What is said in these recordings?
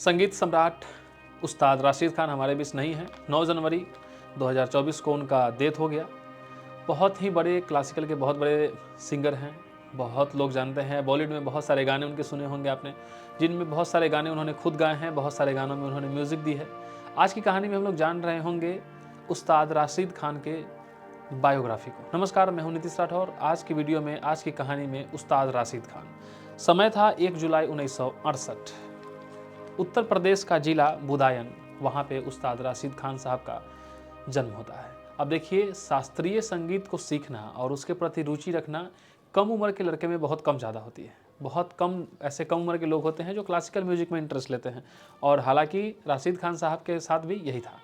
संगीत सम्राट उस्ताद राशिद खान हमारे बीच नहीं हैं। 9 जनवरी 2024 को उनका डेथ हो गया। बहुत ही बड़े क्लासिकल के बहुत बड़े सिंगर हैं, बहुत लोग जानते हैं। बॉलीवुड में बहुत सारे गाने उनके सुने होंगे आपने, जिनमें बहुत सारे गाने उन्होंने खुद गाए हैं, बहुत सारे गानों में उन्होंने म्यूज़िक दी है। आज की कहानी में हम लोग जान रहे होंगे उस्ताद राशिद खान के बायोग्राफी को। नमस्कार, मैं हूं नीतीश राठौर। आज की वीडियो में, आज की कहानी में उस्ताद राशिद खान। समय था 1 जुलाई 1968। उत्तर प्रदेश का जिला बुदायन, वहाँ पे उस्ताद राशिद खान साहब का जन्म होता है। अब देखिए, शास्त्रीय संगीत को सीखना और उसके प्रति रुचि रखना कम उम्र के लड़के में बहुत कम ज़्यादा होती है। बहुत कम ऐसे कम उम्र के लोग होते हैं जो क्लासिकल म्यूजिक में इंटरेस्ट लेते हैं, और हालांकि राशिद खान साहब के साथ भी यही था।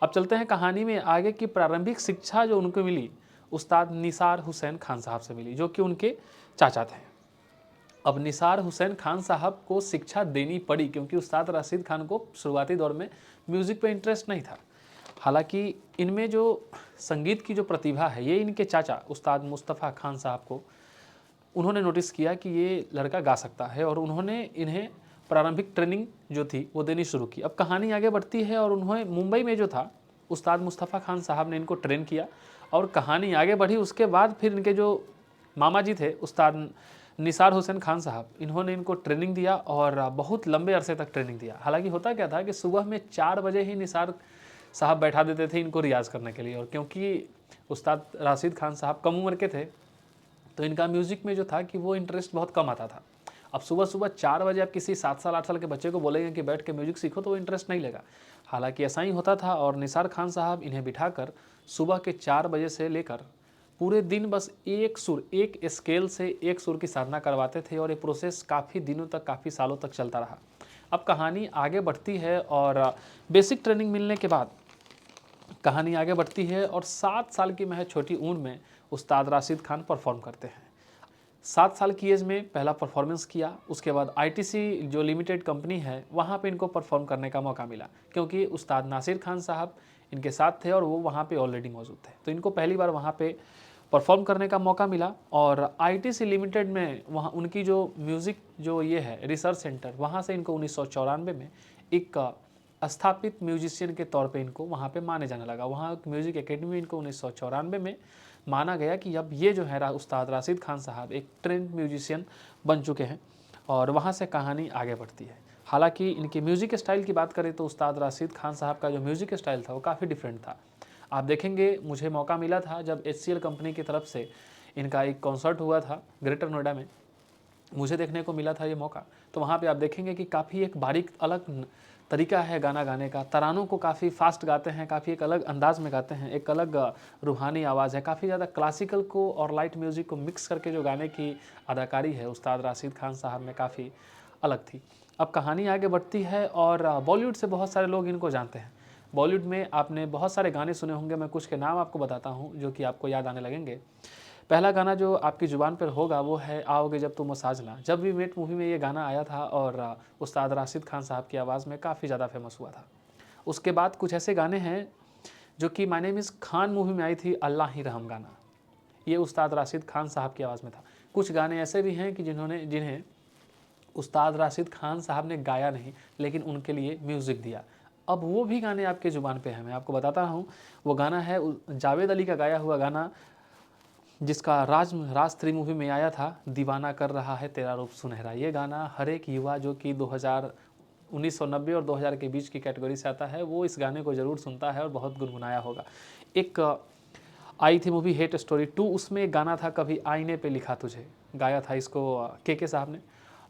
अब चलते हैं कहानी में आगे की। प्रारंभिक शिक्षा जो उनको मिली उस्ताद निसार हुसैन खान साहब से मिली, जो कि उनके चाचा थे। अब निसार हुसैन खान साहब को शिक्षा देनी पड़ी क्योंकि उस्ताद राशिद खान को शुरुआती दौर में म्यूज़िक पे इंटरेस्ट नहीं था। हालांकि इनमें जो संगीत की जो प्रतिभा है, ये इनके चाचा उस्ताद मुस्तफ़ा खान साहब को उन्होंने नोटिस किया कि ये लड़का गा सकता है, और उन्होंने इन्हें प्रारंभिक ट्रेनिंग जो थी वो देनी शुरू की। अब कहानी आगे बढ़ती है और उन्होंने मुंबई में जो था उस्ताद मुस्तफ़ा खान साहब ने इनको ट्रेन किया, और कहानी आगे बढ़ी। उसके बाद फिर इनके जो मामा जी थे उस्ताद निसार हुसैन खान साहब, इन्होंने इनको ट्रेनिंग दिया और बहुत लंबे अरसे तक ट्रेनिंग दिया। हालांकि होता क्या था कि सुबह में 4 बजे ही निसार साहब बैठा देते थे इनको रियाज करने के लिए, और क्योंकि उस्ताद राशिद खान साहब कम उम्र के थे तो इनका म्यूज़िक में जो था कि वो इंटरेस्ट बहुत कम आता था। अब सुबह सुबह 4 बजे आप किसी 7 साल 8 साल के बच्चे को बोलेंगे कि बैठ के म्यूज़िक सीखो, तो वो इंटरेस्ट नहीं लेगा। हालांकि ऐसा ही होता था, और निसार खान साहब इन्हें बिठाकर सुबह के 4 बजे से लेकर पूरे दिन बस एक सुर, एक स्केल से एक सुर की साधना करवाते थे, और ये प्रोसेस काफ़ी दिनों तक, काफ़ी सालों तक चलता रहा। अब कहानी आगे बढ़ती है, और बेसिक ट्रेनिंग मिलने के बाद कहानी आगे बढ़ती है, और 7 साल की महज छोटी उम्र में उस्ताद राशिद खान परफॉर्म करते हैं। 7 साल की एज में पहला परफॉर्मेंस किया। उसके बाद आईटीसी जो लिमिटेड कंपनी है, वहाँ पे इनको परफॉर्म करने का मौका मिला, क्योंकि उस्ताद नासिर खान साहब इनके साथ थे और वो वहाँ पे ऑलरेडी मौजूद थे। तो इनको पहली बार वहाँ पे परफॉर्म करने का मौका मिला, और आईटीसी लिमिटेड में वहाँ उनकी जो म्यूज़िक जो ये है रिसर्च सेंटर, वहाँ से इनको 1994 में एक स्थापित म्यूजिशियन के तौर पे इनको वहाँ पे माने जाने लगा। वहाँ एक म्यूज़िक एकेडमी इनको 1994 में माना गया कि अब ये जो है उस्ताद राशिद खान साहब एक ट्रेंड म्यूजिशियन बन चुके हैं, और वहाँ से कहानी आगे बढ़ती है। हालांकि इनके म्यूज़िक स्टाइल की बात करें तो उस्ताद राशिद खान साहब का जो म्यूज़िक स्टाइल था वो काफ़ी डिफरेंट था। आप देखेंगे, मुझे मौका मिला था जब HCL कंपनी की तरफ से इनका एक कॉन्सर्ट हुआ था ग्रेटर नोएडा में, मुझे देखने को मिला था ये मौका। तो वहाँ पे आप देखेंगे कि काफ़ी एक बारीक अलग तरीका है गाना गाने का। तरानों को काफ़ी फास्ट गाते हैं, काफ़ी एक अलग अंदाज में गाते हैं, एक अलग रूहानी आवाज़ है। काफ़ी ज़्यादा क्लासिकल को और लाइट म्यूज़िक को मिक्स करके जो गाने की अदाकारी है उस्ताद राशिद खान साहब में काफ़ी अलग थी। अब कहानी आगे बढ़ती है, और बॉलीवुड से बहुत सारे लोग इनको जानते हैं। बॉलीवुड में आपने बहुत सारे गाने सुने होंगे, मैं कुछ के नाम आपको बताता हूँ जो कि आपको याद आने लगेंगे। पहला गाना जो आपकी ज़ुबान पर होगा वो है आओगे जब तुम साजना। जब वी मेट मूवी में ये गाना आया था, और उस्ताद राशिद खान साहब की आवाज़ में काफ़ी ज़्यादा फेमस हुआ था। उसके बाद कुछ ऐसे गाने हैं जो कि my name is Khan movie में आई थी, अल्लाह ही रहम गाना, ये उस्ताद राशिद खान साहब की आवाज़ में था। कुछ गाने ऐसे भी हैं कि जिन्हें उस्ताद राशिद खान साहब ने गाया नहीं, लेकिन उनके लिए म्यूज़िक दिया। अब वो भी गाने आपके ज़ुबान पे हैं, मैं आपको बताता हूँ। वो गाना है जावेद अली का गाया हुआ गाना, जिसका राज 3 मूवी में आया था, दीवाना कर रहा है तेरा रूप सुनहरा। ये गाना हर एक युवा जो कि 1990 और 2000 के बीच की कैटेगरी से आता है, वो इस गाने को ज़रूर सुनता है और बहुत गुनगुनाया होगा। एक आई थी मूवी हेट स्टोरी 2, उसमें एक गाना था कभी आईने पे लिखा तुझे, गाया था इसको के साहब ने,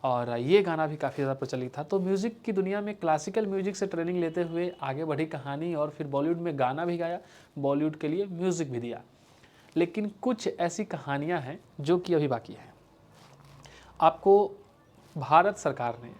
और ये गाना भी काफ़ी ज़्यादा प्रचलित था। तो म्यूज़िक की दुनिया में क्लासिकल म्यूज़िक से ट्रेनिंग लेते हुए आगे बढ़ी कहानी, और फिर बॉलीवुड में गाना भी गाया, बॉलीवुड के लिए म्यूज़िक भी दिया। लेकिन कुछ ऐसी कहानियां हैं जो कि अभी बाकी हैं। आपको भारत सरकार ने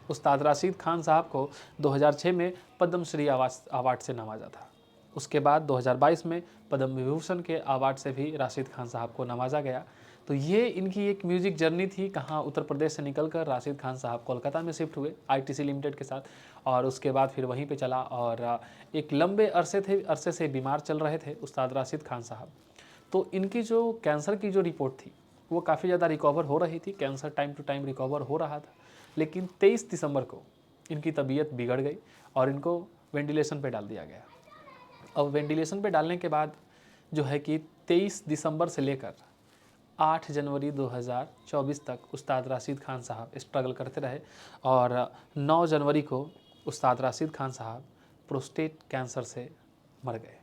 उस्ताद राशिद खान साहब को 2006 में पद्मश्री अवार्ड से नवाजा था। उसके बाद 2022 में पद्म विभूषण के अवार्ड से भी राशिद खान साहब को नवाजा गया। तो ये इनकी एक म्यूज़िक जर्नी थी। कहाँ उत्तर प्रदेश से निकलकर राशिद खान साहब कोलकाता में शिफ्ट हुए आईटीसी लिमिटेड के साथ, और उसके बाद फिर वहीं पे चला, और एक लंबे अरसे से बीमार चल रहे थे उस्ताद राशिद खान साहब। तो इनकी जो कैंसर की जो रिपोर्ट थी वो काफ़ी ज़्यादा रिकवर हो रही थी, cancer time to time recover हो रहा था। लेकिन 23 दिसंबर को इनकी तबीयत बिगड़ गई और इनको वेंटिलेशन पे डाल दिया गया। अब वेंटिलेशन पे डालने के बाद जो है कि 23 दिसंबर से लेकर 8 जनवरी 2024 तक उस्ताद राशिद खान साहब स्ट्रगल करते रहे और 9 जनवरी को उस्ताद राशिद खान साहब प्रोस्टेट कैंसर से मर गए।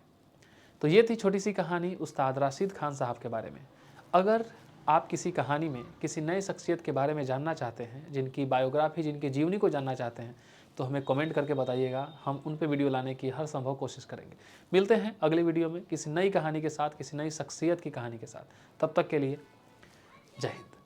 तो ये थी छोटी सी कहानी उस्ताद राशिद खान साहब के बारे में। अगर आप किसी कहानी में किसी नए शख्सियत के बारे में जानना चाहते हैं, जिनकी बायोग्राफी, जिनकी जीवनी को जानना चाहते हैं, तो हमें कमेंट करके बताइएगा। हम उन पे वीडियो लाने की हर संभव कोशिश करेंगे। मिलते हैं अगली वीडियो में किसी नई कहानी के साथ, किसी नई शख्सियत की कहानी के साथ। तब तक के लिए जय हिंद।